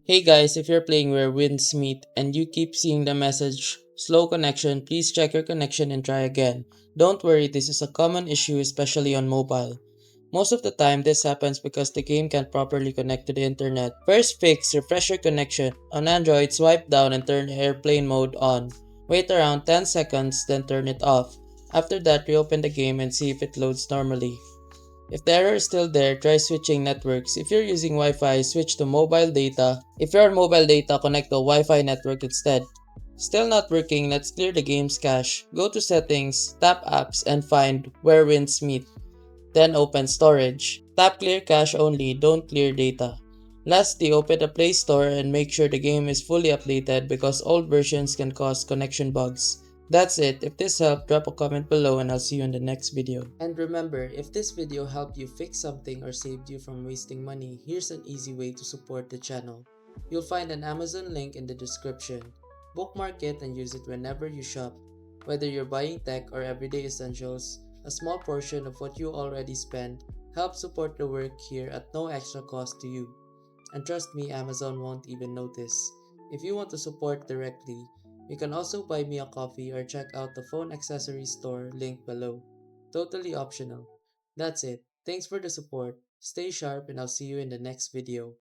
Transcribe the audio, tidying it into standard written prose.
Hey guys, if you're playing where winds meet and you keep seeing the message slow connection, please check your connection and try again. Don't worry, this is a common issue, especially on mobile. Most of the time, this happens because the game can't properly connect to the internet. First fix, refresh your connection. On Android, swipe down and turn airplane mode on. Wait around 10 seconds, then turn it off. After that, reopen the game and see if it loads normally. If the error is still there, try switching networks. If you're using Wi-Fi, switch to mobile data. If you're on mobile data, connect to a Wi-Fi network instead. Still not working, let's clear the game's cache. Go to settings, tap apps, and find where winds meet. Then open storage. Tap clear cache only, don't clear data. Lastly, open the Play Store and make sure the game is fully updated because old versions can cause connection bugs. That's it. If this helped, drop a comment below and I'll see you in the next video. And remember, if this video helped you fix something or saved you from wasting money, here's an easy way to support the channel. You'll find an Amazon link in the description. Bookmark it and use it whenever you shop. Whether you're buying tech or everyday essentials, a small portion of what you already spend helps support the work here at no extra cost to you. And trust me, Amazon won't even notice. If you want to support directly, you can also buy me a coffee or check out the phone accessories store link below. Totally optional. That's it. Thanks for the support. Stay sharp and I'll see you in the next video.